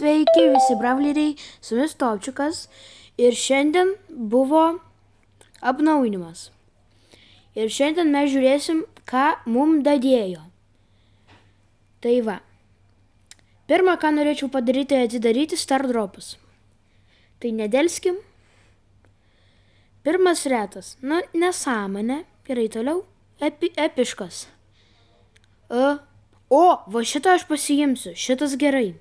Sveiki visi bravleriai, su jumis Topčiukas ir šiandien buvo apnaujinimas. Ir šiandien mes žiūrėsim, ką mum dadėjo. Tai va. Pirma, ką norėčiau padaryti, atidaryti Stardropus. Tai nedelskim. Pirmas retas. Nesąmonė. Gerai, toliau. Epiškas. Va šitą aš pasiimsiu. Šitas gerai.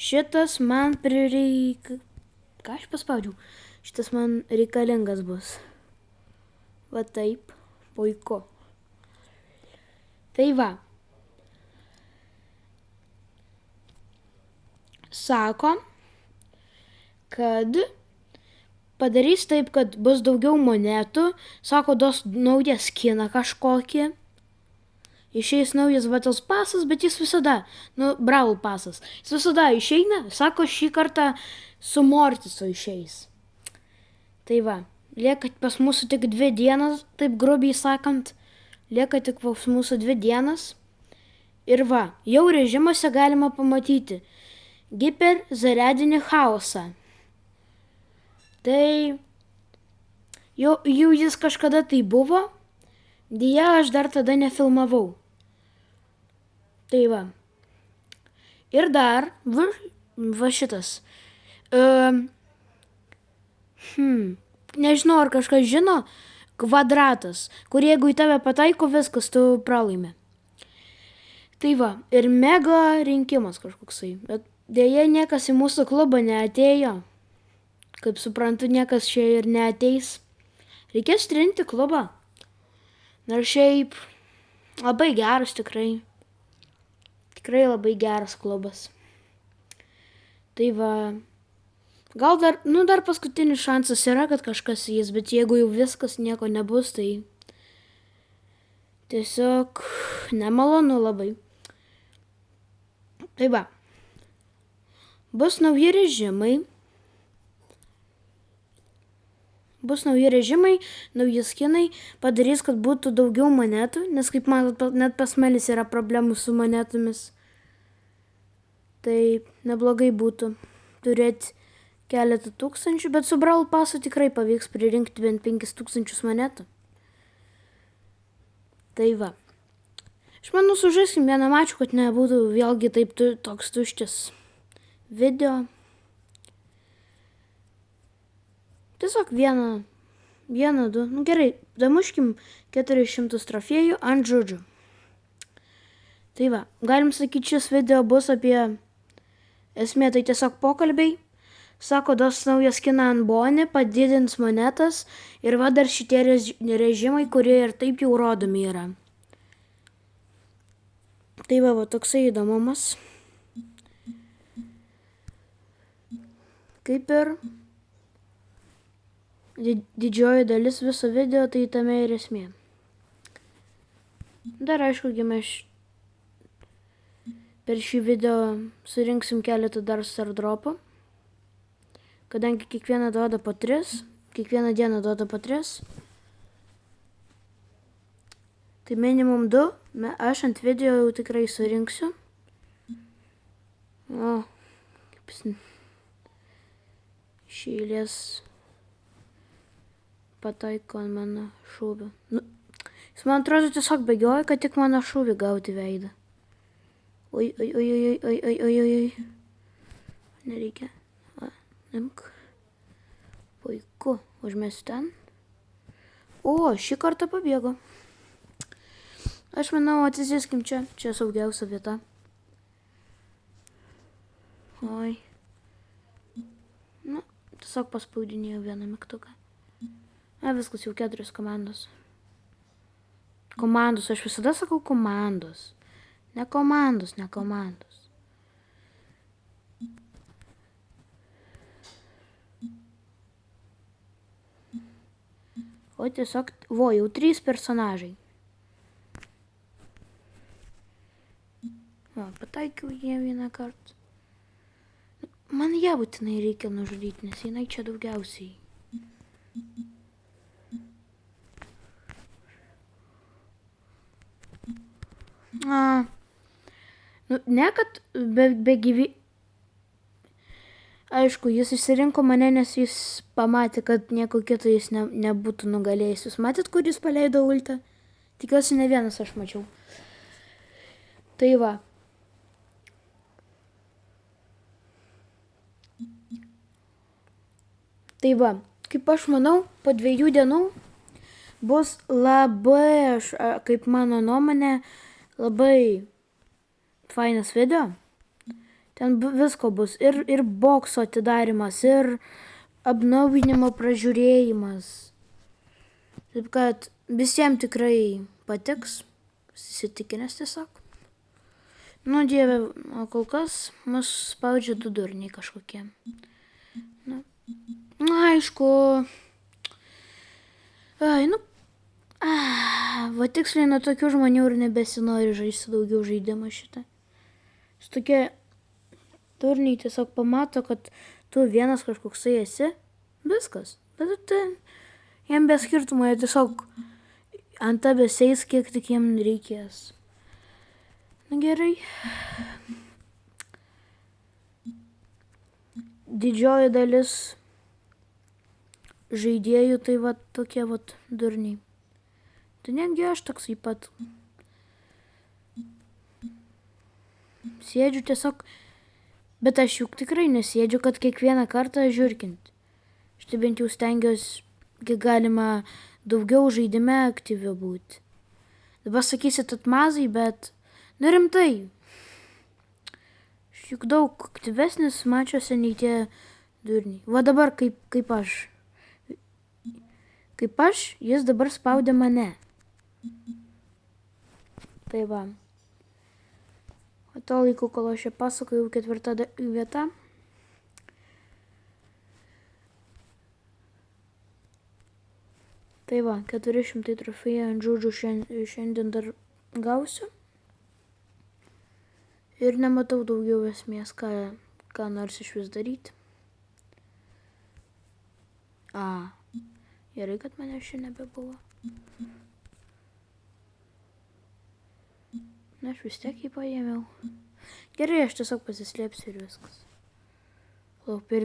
Šitas man Ką aš paspaudžiau? Šitas man reikalingas bus. Va taip. Puiku. Tai va. Sako, kad padarys taip, kad bus daugiau monetų. Sako, duos naują skiną kažkokį. Išeis naujas Battles pasas, bet jis visada, Brawl pasas. Jis visada išeina, sako, šį kartą su Mortisu išeis. Tai va, lieka pas mūsų tik 2 dienas, taip grubiai sakant. Lieka tik pas mūsų 2 dienas. Ir va, jau režimuose galima pamatyti Giper Zariadinį chaosą. Tai jau jis kažkada tai buvo, deja aš dar tada nefilmavau. Tai va. Ir dar, va šitas. Nežinau, ar kažkas žino, kvadratas, kur jeigu į tave pataiko viskas, tu pralaimi. Tai va, ir mega rinkimas kažkoksai, bet deja niekas į mūsų klubą neatėjo. Kaip suprantu, niekas čia ir neateis. Reikės trinti klubą. Nors šiaip labai geras tikrai. Tikrai labai geras klubas. Tai va. Gal dar paskutinis šansas yra, kad kažkas jis, bet jeigu jau viskas nieko nebus, tai tiesiog nemalonu labai. Tai va. Bus nauji režimai, nauji skinai, padarys, kad būtų daugiau monetų, nes kaip matot, net pas Melis yra problemų su monetomis. Tai neblogai būtų turėti keletą tūkstančių, bet su Brawl pasu tikrai pavyks pririnkti bent 5000 monetų. Tai va. Aš manau, sužaiskim vieną mačą, kad nebūtų vėlgi taip toks tuščias video. Tiesiog vieną, 2. Gerai, damuškim 400 trofėjų ant žodžių. Tai va, galim sakyti, šis video bus apie esmė, tai tiesiog pokalbiai. Sako, duos naują skiną ant Bonnie, padidins monetas ir va dar šitie režimai, kurie ir taip jau rodomi yra. Tai va, toksai įdomumas. Kaip ir didžioji dalis viso video, tai tame ir esmė. Dar aišku, mes per šį video surinksim keletą dar Stardropų. Kadangi kiekvieną duoda po 3, kiekvieną dieną duoda po 3. Tai minimum 2, aš ant video jau tikrai surinksiu. Kaip jis iš eilės pataiko ant mano šūvio. Jis man atrodo tiesiog bėgioja, kad tik mano šūvį gauti veidą. Oi. Nereikia. Imk. Puiku. Užmesiu ten. Šį kartą pabėgo. Aš manau, atsisėskim čia. Čia saugiausia vieta. Oi. Tiesiog paspaudinėjau vieną mygtuką. Viskas, jau 4 komandos. Komandos, aš visada sakau komandos. Ne komandos. O tiesiog, jau 3 personažai. Pataikiau jie vieną kartą. Man ją būtinai reikia nužudyti, nes jinai čia daugiausiai. Ne, kad be gyvybės. Aišku, jis išsirinko mane, nes jis pamatė, kad nieko kito jis nebūtų nugalėjęs. Jūs matėt, kur jis paleido ultą? Tikiuosi, ne vienas aš mačiau. Tai va. Tai va, kaip aš manau, po 2 dienų bus labai, kaip mano nuomonė, labai fainas video. Ten visko bus. Ir bokso atidarimas, ir apnaujinimo pražiūrėjimas. Taip kad visiems tikrai patiks. Įsitikinęs tiesiog. Nu, Dieve, o kol kas mus spaudžia 2 durniai kažkokie. Nu, aišku. Ai, nu. Va tiksliai nuo tokių žmonių ir nebesinori žaisti daugiau žaidimą šitą. Su tokie durniai tiesiog pamato, kad tu vienas kažkoksai esi. Viskas. Bet jam be skirtumo, jie tiesiog ant tavęs eis, kiek tik jam reikės. Na gerai. Didžioji dalis žaidėjų tai va tokie va durniai. Tai netgi aš toksai pat. Sėdžiu tiesiog, bet aš juk tikrai nesėdžiu, kad kiekvieną kartą žiūrkint. Štai bent jau stengiuosi, kiek galima daugiau žaidime aktyviau būti. Dabar sakysit atmazai, bet rimtai. Aš juk daug aktyvesnis mačiuose nei tie durniai. Va dabar kaip aš. Kaip aš, jis dabar spaudė mane. Tai va. O to laiku, kol aš čia pasakojau 4 vieta. Tai va, 400 trofėjų ant žodžių šiandien dar gausiu. Ir nematau daugiau esmės, ką nors iš vis daryti. Gerai, kad mane šiandien nebebuvo. Na, aš vis tiek jį paėmiau. Gerai, aš tiesiog pasislėpsiu ir viskas. Lauk, per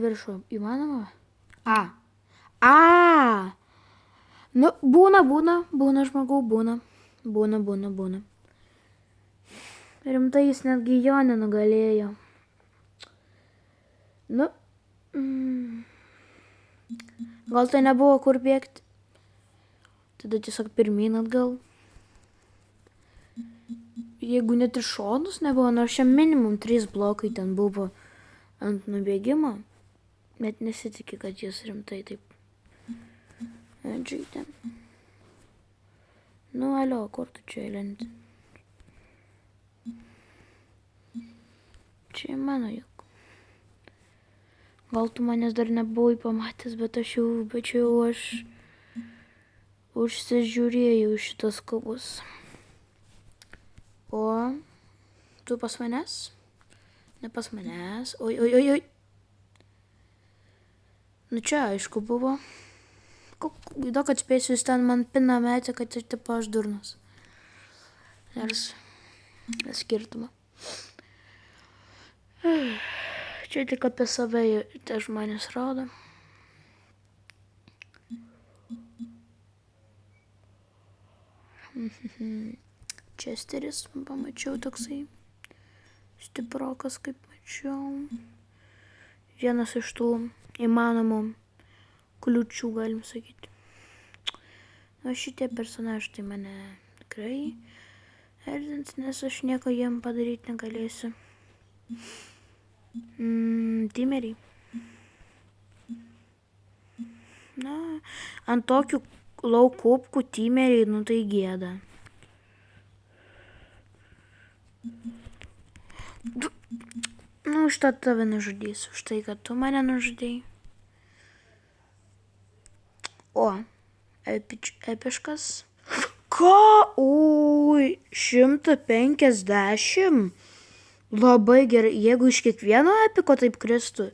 viršų. Įmanoma? Nu, būna žmogau, būna. Rimtai jis netgi jo nenugalėjo. Nu, gal tai nebuvo kur bėgti. Tada tiesiog pirmyn atgal. Jeigu net iš šonus nebuvo, nors čia minimum 3 blokai ten buvo ant nubėgimo, bet nesitikė, kad jis rimtai taip žaidė. Nu, alio, kur tu čia įlendi? Čia mano juk. Gal tu manęs dar nebuvai pamatęs, bet aš užsižiūrėjau šitas kubus. O, tu pas manęs? Ne pas manęs. Oi. Nu čia aišku buvo. Įdomu, kad spėsiu, jis ten man piną metė, kad ir tipo aš durnas. Nors skirtumą. Čia tik apie save tie žmonės rodo. Česteris pamačiau toksai stiprokas, kaip mačiau. Vienas iš tų įmanomų kliučių, galim sakyti. O šitie personažai tai mane tikrai erzins, nes aš nieko jiem padaryti negalėsiu. Timeriai. Na, ant tokių laukupkų timeriai, nu tai gėda. Nu, už tą tave nužudysiu, už tai, kad tu mane nužudėjai. O, epiškas. Ką? Ui, 150? Labai gerai, jeigu iš kiekvieno epiko taip kristų,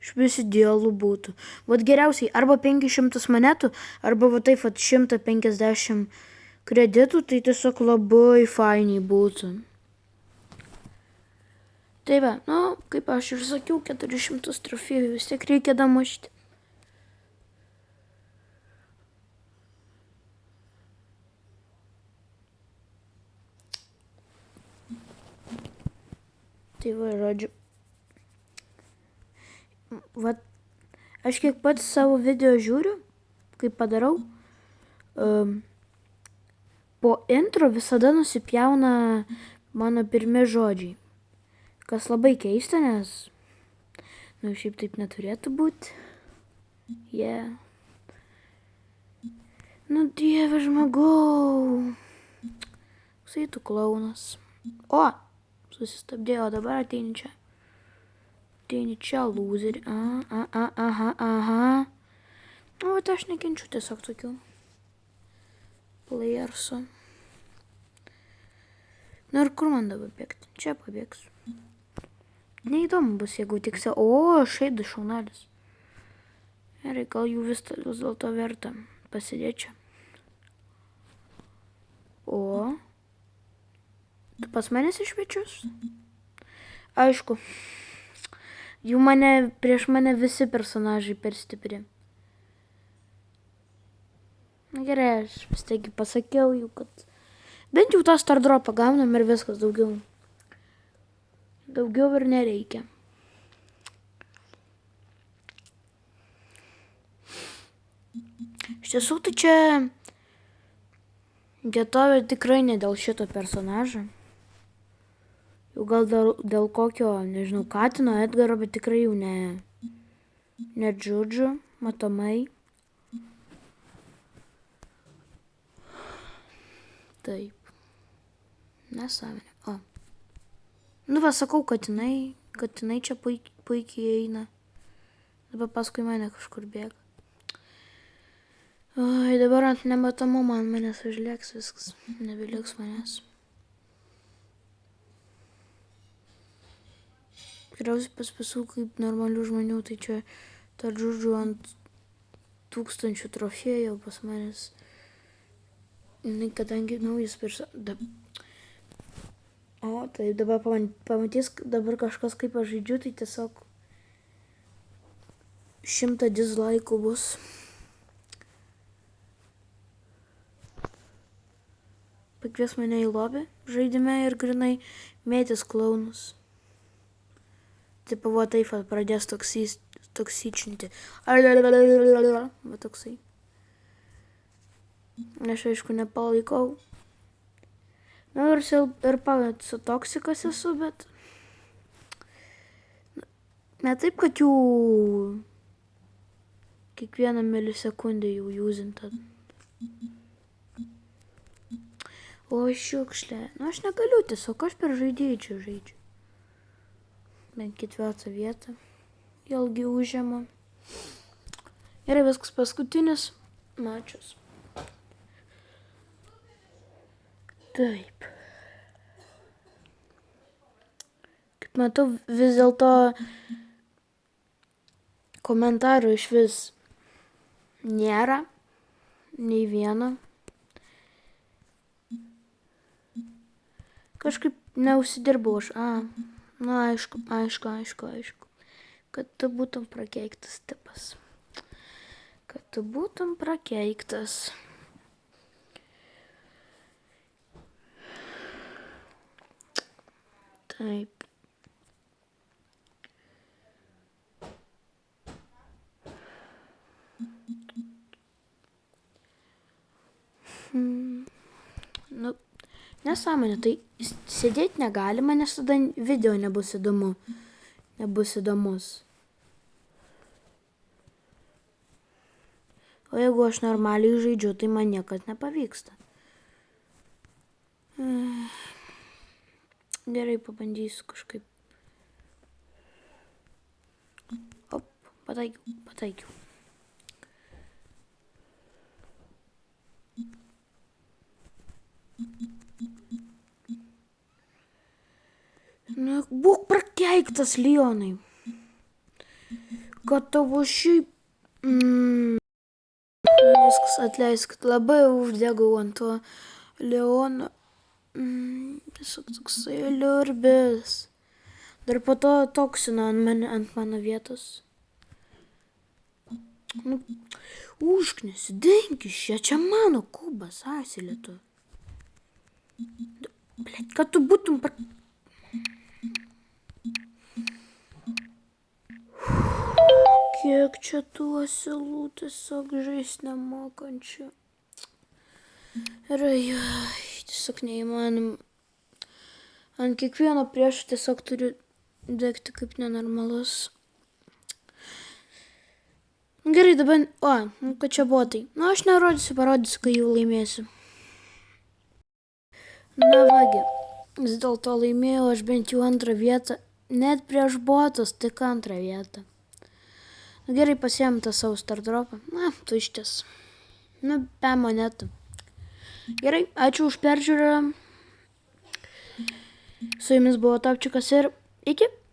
iš visi idealų būtų. Vat geriausiai arba 500 monetų, arba va taip vat 150 kreditų, tai tiesiog labai fainiai būtų. Tai va, nu, kaip aš ir sakiau, 400 trofėjų vis tiek reikia damušti. Tai va, žodžiu. Va, aš kiek pats savo video žiūriu, kaip padarau, po intro visada nusipjauna mano pirmi žodžiai. Kas labai keista, nes, nu, šiaip taip neturėtų būti. Nu, dieve žmogau. Sai tu klaunas. O, susistabdėjo, dabar ateini čia. Ateini čia, lūzeri. Aha. Nu, bet aš nekenčiu tiesiog tokių playersų. Nu ir kur man dabar bėgti? Čia pabėgsiu. Neįdomu bus, jeigu tiksliau. O, šaidų šaunalis. Gerai, gal jų vis dėlto verta pasidėti čia. O, tu pas manęs išvečius? Aišku, prieš mane visi personažai per stipri. Na gerai, aš vis taigi pasakiau jų, kad bent jau tą Star Dropą gaunam ir viskas daugiau. Daugiau ir nereikia. Iš tiesų, tai čia vietovė tikrai ne dėl šito personažo. Jau gal dėl kokio, nežinau, Katino, Edgaro, bet tikrai jau ne Džudžu, matomai. Taip. Nesąmonė. O. Nu va, sakau, katinai čia puikiai eina. Dabar paskui mane kažkur bėga. Oi, dabar ant nematomumo ant manęs užlėks viskas. Nebeliks manęs. Tikriausiai pas visų kaip normalių žmonių, tai čia ta Džudžu ant 1000 trofėjų pas manęs. Kadangi naujas personažas. O, tai dabar pamatys, dabar kažkas kaip aš žaidžiu, tai tiesiog 100 dislaikų bus. Pakvies mane į lobį žaidime ir grinai mėtis klaunus. Tipo, va taip pradės toksičinti. Va toksai. Aš aišku nepalaikau. Na ir su toksikas esu, bet ne taip, kad jų kiekvieną milisekundę jau jūzinta. O šiukšlė. Nu aš negaliu tiesiog, aš per žaidėjų čia žaidžiu. Bent 4 vietą. Vėlgi užėma. Gerai, viskas paskutinis mačas. Taip. Kaip matau, vis dėlto komentarų iš vis nėra. Nei vieno. Kažkaip neužsidirbau aš. Nu, aišku. Kad tu būtum prakeiktas tipas. Taip. Nu, nesąmonė, tai sėdėti negalima, nes tada video nebus įdomus. O jeigu aš normaliai žaidžiu, tai man niekad nepavyksta. Gerai, pabandysiu kažkaip. Op, pataikiau. Na, būk prakeiktas, Leonai. Kad tavo šiaip... Viskas, atleiskit, labai uždegau ant to Leono. Tiesiog toksai liurbis. Dar po to toksino ant mano vietos. Nu, užknisi, dink iš čia mano kubas, asilėtu. Blet, kad tu būtum Kiek čia tų asilų tiesiog žaist nemokančių. Tiesiog neįmanoma. Ant kiekvieno priešo tiesiog turiu degti kaip nenormalus. Gerai, dabar, kad čia botai. Aš parodysiu, kai jau laimėsiu. Na vagi, vis dėlto laimėjau aš bent jau antrą vietą. Net prieš botus tik antrą vietą. Gerai, pasiėmė tą savo stardropą. Tuščias. Be monetų. Gerai, ačiū už peržiūrą. Su jumis buvo Topčikas ir iki.